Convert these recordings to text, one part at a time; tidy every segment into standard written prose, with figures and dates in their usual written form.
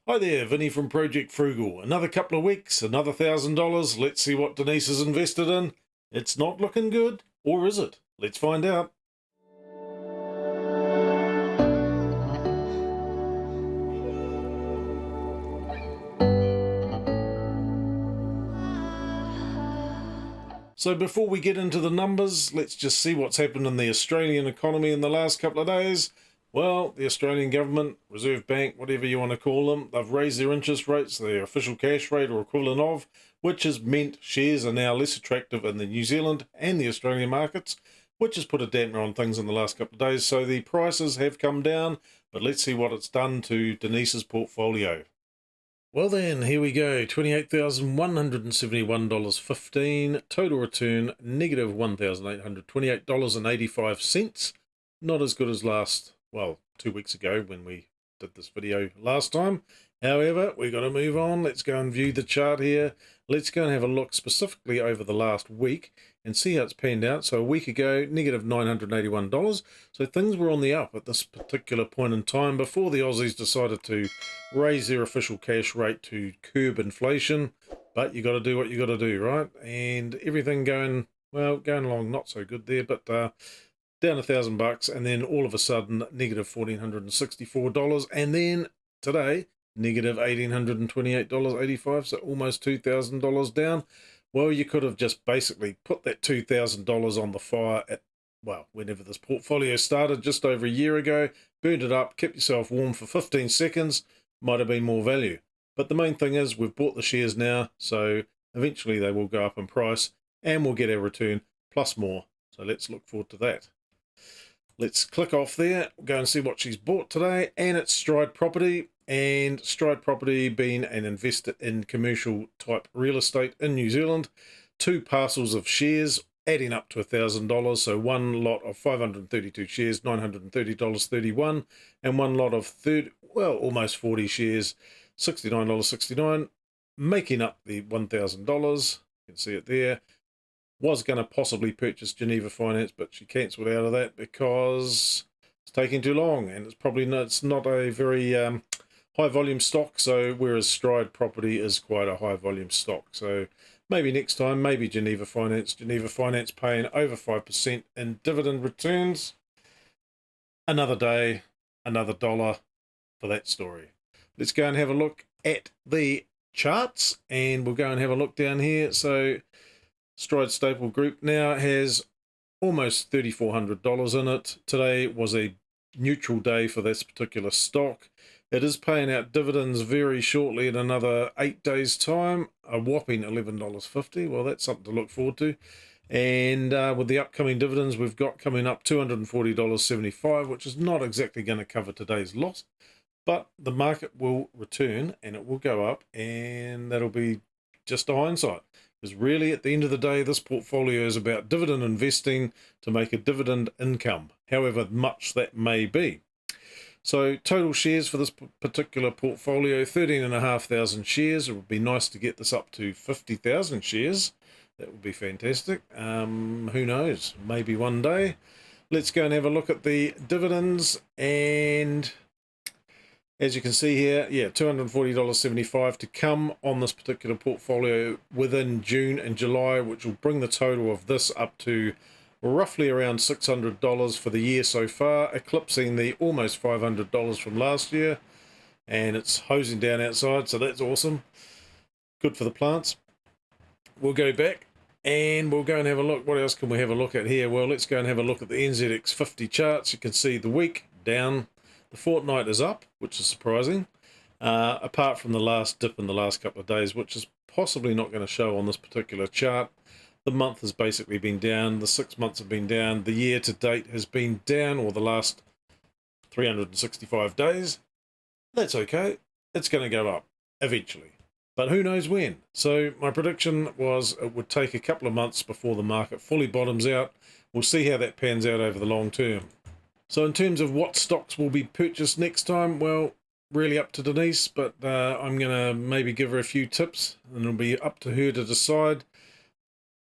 Hi there, Vinny from Project Frugal. Another couple of weeks, another $1,000. Let's see what Denise has invested in. It's not looking good, or is it? Let's find out. So before we get into the numbers, let's just see what's happened in the Australian economy in the last couple of days. Well, the Australian government, Reserve Bank, whatever you want to call them, they've raised their interest rates, their official cash rate or equivalent of, which has meant shares are now less attractive in the New Zealand and the Australian markets, which has put a dampener on things in the last couple of days. So the prices have come down, but let's see what it's done to Denise's portfolio. Well then, here we go, $28,171.15, total return negative $1,828.85. Not as good as 2 weeks ago when we did this video last time. However, we've got to move on. Let's go and view the chart here. Let's go and have a look specifically over the last week and see how it's panned out. So a week ago, negative $981. So things were on the up at this particular point in time before the Aussies decided to raise their official cash rate to curb inflation. But you got to do what you got to do, right? And everything going along not so good there, but down $1,000, and then all of a sudden negative $1,464, and then today negative $1,828.85, so almost $2,000 down. Well, you could have just basically put that $2,000 on the fire at, whenever this portfolio started, just over a year ago, burned it up, kept yourself warm for 15 seconds, might have been more value. But the main thing is we've bought the shares now, so eventually they will go up in price and we'll get our return plus more. So let's look forward to that. Let's click off there, go and see what she's bought today, and it's Stride Property. And Stride Property being an investor in commercial type real estate in New Zealand, 2 parcels of shares adding up to $1,000, so one lot of 532 shares, $930.31, and one lot of almost 40 shares, $69.69, making up the $1,000. You can see it there. Was going to possibly purchase Geneva Finance, but she cancelled out of that because it's taking too long, and it's not a very high volume stock. So whereas Stride Property is quite a high volume stock, so maybe next time, maybe Geneva Finance paying over 5% in dividend returns. Another day, another dollar for that story. Let's go and have a look at the charts, and we'll go and have a look down here. So Stride Staple Group now has almost $3,400 in it. Today was a neutral day for this particular stock. It is paying out dividends very shortly in another 8 days' time, a whopping $11.50. Well, that's something to look forward to. And with the upcoming dividends we've got coming up, $240.75, which is not exactly going to cover today's loss. But the market will return and it will go up, and that'll be just a hindsight. Because really, at the end of the day, this portfolio is about dividend investing to make a dividend income, however much that may be. So total shares for this particular portfolio, 13,500 shares. It would be nice to get this up to 50,000 shares. That would be fantastic. Who knows? Maybe one day. Let's go and have a look at the dividends, and as you can see here, $240.75 to come on this particular portfolio within June and July, which will bring the total of this up to roughly around $600 for the year so far, eclipsing the almost $500 from last year. And it's hosing down outside, so that's awesome. Good for the plants. We'll go back and we'll go and have a look. What else can we have a look at here? Well, let's go and have a look at the NZX 50 charts. You can see the week down. The fortnight is up, which is surprising, apart from the last dip in the last couple of days, which is possibly not going to show on this particular chart. The month has basically been down. The 6 months have been down. The year to date has been down, or the last 365 days. That's okay. It's going to go up eventually, but who knows when. So my prediction was it would take a couple of months before the market fully bottoms out. We'll see how that pans out over the long term. So in terms of what stocks will be purchased next time, well, really up to Denise, but I'm going to maybe give her a few tips, and it'll be up to her to decide.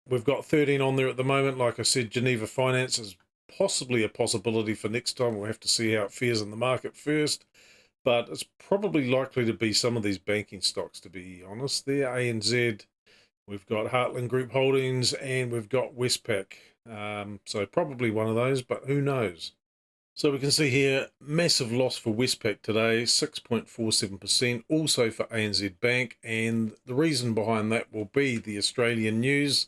We've got 13 on there at the moment. Like I said, Geneva Finance is possibly a possibility for next time. We'll have to see how it fares in the market first. but it's probably likely to be some of these banking stocks, to be honest. There, ANZ, we've got Heartland Group Holdings, and we've got Westpac. So probably one of those, but who knows? So we can see here, massive loss for Westpac today, 6.47%, also for ANZ Bank, and the reason behind that will be the Australian news.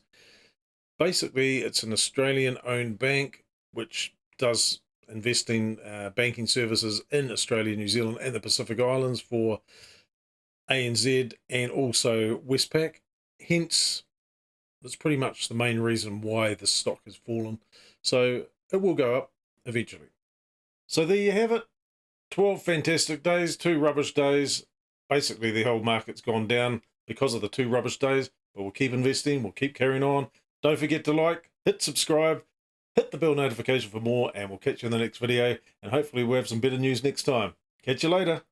Basically, it's an Australian-owned bank which does investing banking services in Australia, New Zealand, and the Pacific Islands for ANZ and also Westpac. Hence, that's pretty much the main reason why the stock has fallen. So it will go up eventually. So there you have it. 12 fantastic days, 2 rubbish days. Basically, the whole market's gone down because of the 2 rubbish days, but we'll keep investing, we'll keep carrying on. Don't forget to like, hit subscribe, hit the bell notification for more, and we'll catch you in the next video, and hopefully we'll have some better news next time. Catch you later.